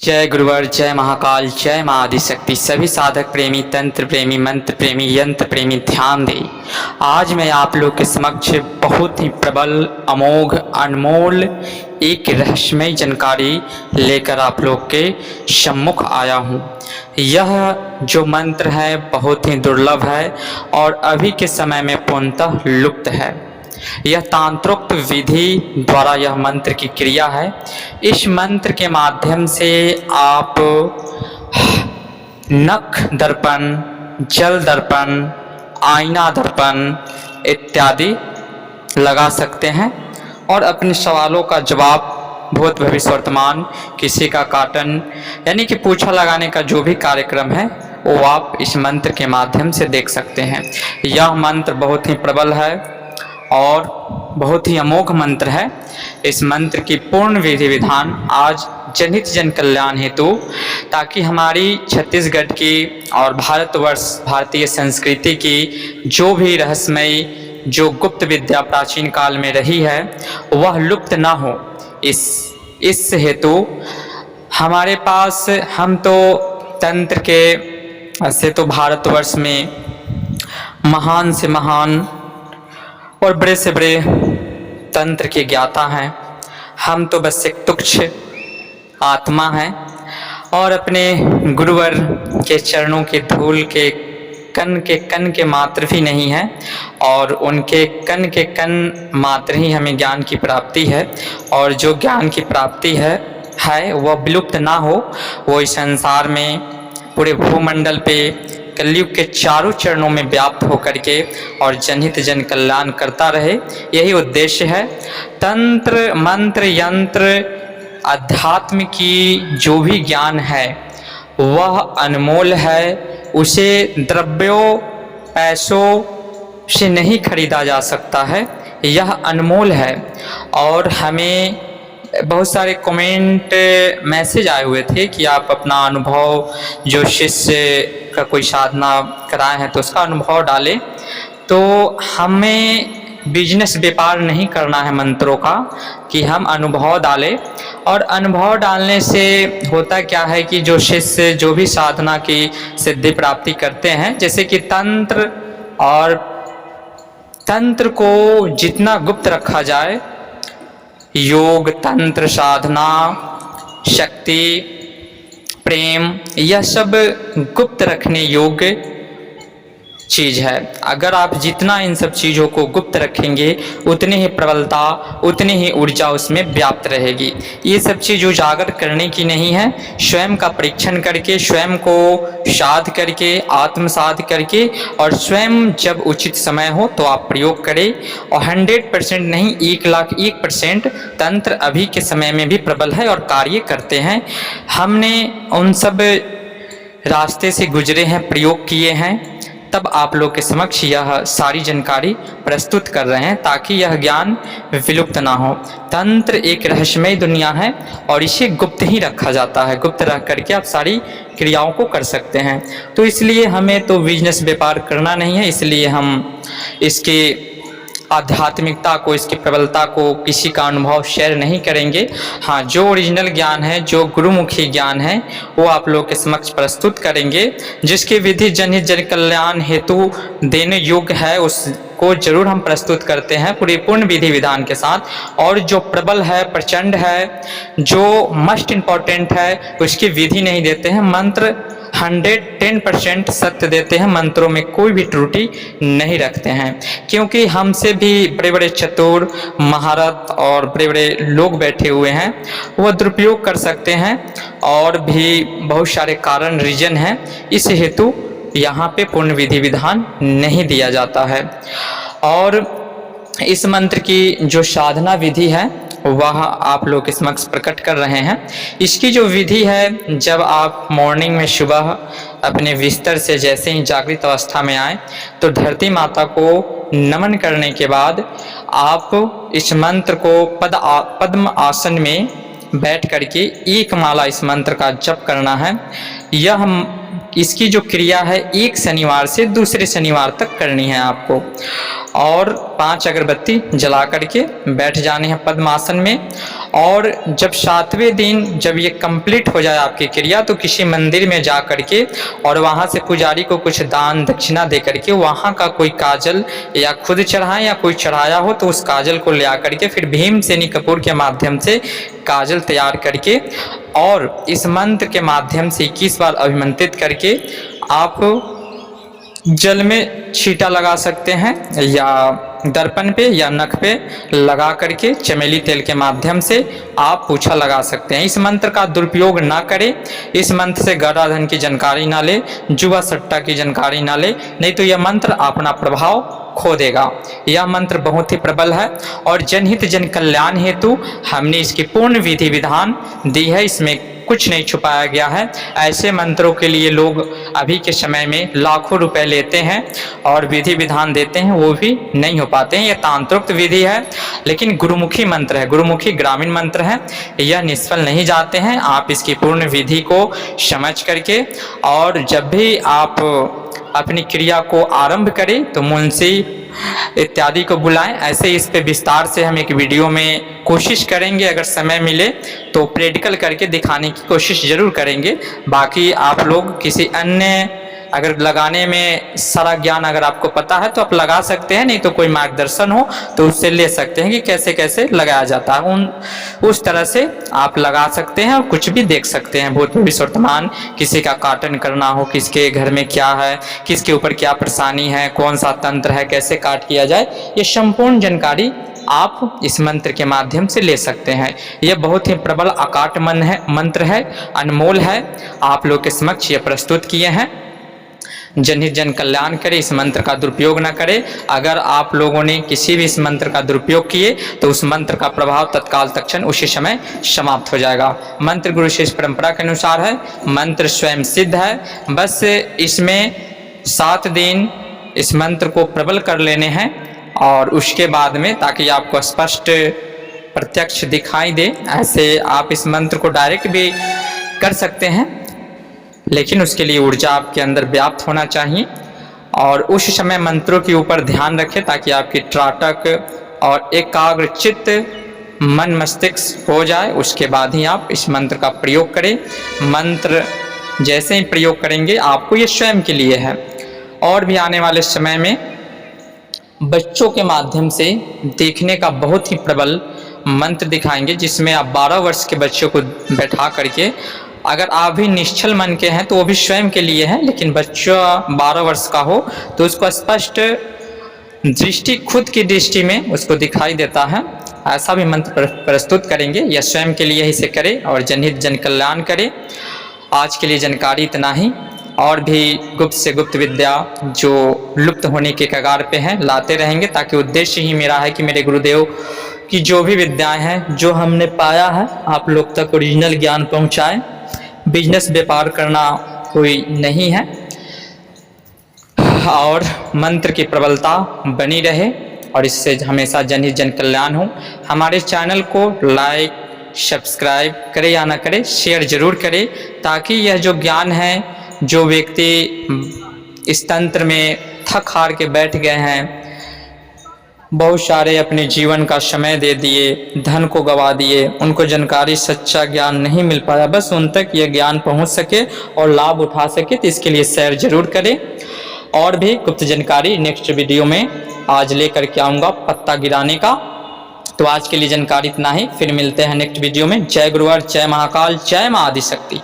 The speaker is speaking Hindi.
जय गुरुवर, जय महाकाल, जय माँ आदिशक्ति। सभी साधक प्रेमी, तंत्र प्रेमी, मंत्र प्रेमी, यंत्र प्रेमी ध्यान दें। आज मैं आप लोग के समक्ष बहुत ही प्रबल, अमोघ, अनमोल एक रहस्यमय जानकारी लेकर आप लोग के सम्मुख आया हूँ। यह जो मंत्र है बहुत ही दुर्लभ है और अभी के समय में पूर्णतः लुप्त है। यह तांत्रोक्त विधि द्वारा यह मंत्र की क्रिया है। इस मंत्र के माध्यम से आप नख दर्पण, जल दर्पण, आईना दर्पण इत्यादि लगा सकते हैं और अपने सवालों का जवाब भूत भविष्य वर्तमान, किसी का काटन यानी कि पूछा लगाने का जो भी कार्यक्रम है वो आप इस मंत्र के माध्यम से देख सकते हैं। यह मंत्र बहुत ही प्रबल है और बहुत ही अमोघ मंत्र है। इस मंत्र की पूर्ण विधि विधान आज जनहित जन कल्याण हेतु, ताकि हमारी छत्तीसगढ़ की और भारतवर्ष, भारतीय संस्कृति की जो भी रहस्यमय, जो गुप्त विद्या प्राचीन काल में रही है वह लुप्त ना हो। इस हेतु हमारे पास, हम तो तंत्र के से तो भारतवर्ष में महान से महान और बड़े से बड़े तंत्र के ज्ञाता हैं। हम तो बस एक तुच्छ आत्मा हैं और अपने गुरुवर के चरणों के धूल के कण के मात्र भी नहीं है और उनके कण मात्र ही हमें ज्ञान की प्राप्ति है। और जो ज्ञान की प्राप्ति है वह विलुप्त ना हो, वो इस संसार में पूरे भूमंडल पे कलयुग के चारों चरणों में व्याप्त होकर के और जनहित जन कल्याण करता रहे, यही उद्देश्य है। तंत्र, मंत्र, यंत्र, अध्यात्म की जो भी ज्ञान है वह अनमोल है। उसे द्रव्यों, पैसों से नहीं खरीदा जा सकता है, यह अनमोल है। और हमें बहुत सारे कमेंट, मैसेज आए हुए थे कि आप अपना अनुभव, जो शिष्य का कोई साधना कराए हैं तो उसका अनुभव डालें। तो हमें बिजनेस व्यापार नहीं करना है मंत्रों का कि हम अनुभव डालें। और अनुभव डालने से होता क्या है कि जो शिष्य जो भी साधना की सिद्धि प्राप्ति करते हैं, जैसे कि तंत्र, और तंत्र को जितना गुप्त रखा जाए, योग, तंत्र, साधना, शक्ति, प्रेम, यह सब गुप्त रखने योग्य चीज़ है। अगर आप जितना इन सब चीज़ों को गुप्त रखेंगे उतनी ही प्रबलता, उतनी ही ऊर्जा उसमें व्याप्त रहेगी। ये सब चीज़ उजागर करने की नहीं है, स्वयं का परीक्षण करके, स्वयं को साध करके, आत्मसाध करके, और स्वयं जब उचित समय हो तो आप प्रयोग करें। और 100% नहीं, 1,01,00,000% तंत्र अभी के समय में भी प्रबल है और कार्य करते हैं। हमने उन सब रास्ते से गुजरे हैं, प्रयोग किए हैं, तब आप लोग के समक्ष यह सारी जानकारी प्रस्तुत कर रहे हैं ताकि यह ज्ञान विलुप्त ना हो। तंत्र एक रहस्यमय दुनिया है और इसे गुप्त ही रखा जाता है। गुप्त रख करके आप सारी क्रियाओं को कर सकते हैं। तो इसलिए हमें तो बिजनेस व्यापार करना नहीं है, इसलिए हम इसके आध्यात्मिकता को, इसकी प्रबलता को, किसी का अनुभव शेयर नहीं करेंगे। हाँ, जो ओरिजिनल ज्ञान है, जो गुरुमुखी ज्ञान है, वो आप लोग के समक्ष प्रस्तुत करेंगे। जिसकी विधि जनहित जन कल्याण हेतु देने योग्य है उसको जरूर हम प्रस्तुत करते हैं पूरी पूर्ण विधि विधान के साथ। और जो प्रबल है, प्रचंड है, जो मस्ट इम्पॉर्टेंट है, उसकी विधि नहीं देते हैं। मंत्र 110% सत्य देते हैं, मंत्रों में कोई भी त्रुटि नहीं रखते हैं। क्योंकि हमसे भी बड़े बड़े चतुर, महारथ और बड़े बड़े लोग बैठे हुए हैं, वह दुरुपयोग कर सकते हैं और भी बहुत सारे कारण, रीजन हैं। इस हेतु यहाँ पे पूर्ण विधि विधान नहीं दिया जाता है। और इस मंत्र की जो साधना विधि है वह आप लोग के समक्ष प्रकट कर रहे हैं। इसकी जो विधि है, जब आप मॉर्निंग में सुबह अपने बिस्तर से जैसे ही जागृत अवस्था में आए तो धरती माता को नमन करने के बाद आप इस मंत्र को पद्म आसन में बैठ करके एक माला इस मंत्र का जप करना है। इसकी जो क्रिया है एक शनिवार से दूसरे शनिवार तक करनी है आपको। और 5 अगरबत्ती जला करके बैठ जाने हैं पद्मासन में और जब 7वें दिन जब ये कंप्लीट हो जाए आपकी क्रिया, तो किसी मंदिर में जा करके और वहाँ से पुजारी को कुछ दान दक्षिणा दे करके वहाँ का कोई काजल या खुद चढ़ाएं या कोई चढ़ाया हो तो उस काजल को ले आकर के फिर भीमसेनी कपूर के माध्यम से काजल तैयार करके और इस मंत्र के माध्यम से 21 बार अभिमंत्रित करके आप जल में छींटा लगा सकते हैं या दर्पण पे या नख पे लगा करके चमेली तेल के माध्यम से आप पूछा लगा सकते हैं। इस मंत्र का दुरुपयोग ना करें, इस मंत्र से गदा धन की जानकारी ना ले, जुआ सट्टा की जानकारी ना ले, नहीं तो यह मंत्र अपना प्रभाव खो देगा। यह मंत्र बहुत ही प्रबल है और जनहित जन कल्याण हेतु हमने इसकी पूर्ण विधि विधान दी है, इसमें कुछ नहीं छुपाया गया है। ऐसे मंत्रों के लिए लोग अभी के समय में लाखों रुपए लेते हैं और विधि विधान देते हैं, वो भी नहीं हो पाते हैं। यह तांत्रिक विधि है, लेकिन गुरुमुखी मंत्र है, गुरुमुखी ग्रामीण मंत्र है, यह निष्फल नहीं जाते हैं। आप इसकी पूर्ण विधि को समझ करके और जब भी आप अपनी क्रिया को आरंभ करें तो मुंशी इत्यादि को बुलाएं। ऐसे इस पे विस्तार से हम एक वीडियो में कोशिश करेंगे, अगर समय मिले तो प्रैक्टिकल करके दिखाने की कोशिश जरूर करेंगे। बाकी आप लोग किसी अन्य अगर लगाने में सारा ज्ञान अगर आपको पता है तो आप लगा सकते हैं, नहीं तो कोई मार्गदर्शन हो तो उससे ले सकते हैं कि कैसे कैसे लगाया जाता है, उस तरह से आप लगा सकते हैं और कुछ भी देख सकते हैं। भूत भविष्य वर्तमान, किसी का काटन करना हो, किसके घर में क्या है, किसके ऊपर क्या परेशानी है, कौन सा तंत्र है, कैसे काट किया जाए, ये संपूर्ण जानकारी आप इस मंत्र के माध्यम से ले सकते हैं। यह बहुत ही प्रबल अकाट मंत्र है, अनमोल है, आप लोग के समक्ष ये प्रस्तुत किए हैं। जनहित जन कल्याण करे, इस मंत्र का दुरुपयोग न करे। अगर आप लोगों ने किसी भी इस मंत्र का दुरुपयोग किए तो उस मंत्र का प्रभाव तत्काल तत्क्षण उसी समय समाप्त हो जाएगा। मंत्र गुरु शिष्य परंपरा के अनुसार है, मंत्र स्वयं सिद्ध है, बस इसमें 7 दिन इस मंत्र को प्रबल कर लेने हैं और उसके बाद में ताकि आपको स्पष्ट प्रत्यक्ष दिखाई दे। ऐसे आप इस मंत्र को डायरेक्ट भी कर सकते हैं, लेकिन उसके लिए ऊर्जा आपके अंदर व्याप्त होना चाहिए और उस समय मंत्रों के ऊपर ध्यान रखें ताकि आपकी त्राटक और एकाग्रचित्त मन मस्तिष्क हो जाए। उसके बाद ही आप इस मंत्र का प्रयोग करें। मंत्र जैसे ही प्रयोग करेंगे आपको ये स्वयं के लिए है। और भी आने वाले समय में बच्चों के माध्यम से देखने का बहुत ही प्रबल मंत्र दिखाएंगे, जिसमें आप 12 वर्ष के बच्चों को बैठा करके, अगर आप भी निश्चल मन के हैं तो वो भी स्वयं के लिए है, लेकिन बच्चा 12 वर्ष का हो तो उसको स्पष्ट दृष्टि खुद की दृष्टि में उसको दिखाई देता है। ऐसा भी मंत्र प्रस्तुत करेंगे, यह स्वयं के लिए ही से करें और जनहित जन कल्याण करें। आज के लिए जानकारी इतना ही, और भी गुप्त से गुप्त विद्या जो लुप्त होने के कगार पे हैं लाते रहेंगे, ताकि उद्देश्य ही मेरा है कि मेरे गुरुदेव की जो भी विद्याएं हैं जो हमने पाया है आप लोग तक ओरिजिनल ज्ञान पहुंचाएं। बिजनेस व्यापार करना कोई नहीं है और मंत्र की प्रबलता बनी रहे और इससे हमेशा जनहित जन कल्याण हो। हमारे चैनल को लाइक सब्सक्राइब करे या ना करे, शेयर जरूर करें, ताकि यह जो ज्ञान है, जो व्यक्ति इस तंत्र में थक हार के बैठ गए हैं, बहुत सारे अपने जीवन का समय दे दिए, धन को गवा दिए, उनको जानकारी सच्चा ज्ञान नहीं मिल पाया, बस उन तक ये ज्ञान पहुंच सके और लाभ उठा सके, तो इसके लिए शेयर जरूर करें। और भी गुप्त जानकारी नेक्स्ट वीडियो में आज लेकर के आऊँगा पत्ता गिराने का। तो आज के लिए जानकारी इतना ही, फिर मिलते हैं नेक्स्ट वीडियो में। जय गुरुवार, जय महाकाल, जय मां आदिशक्ति।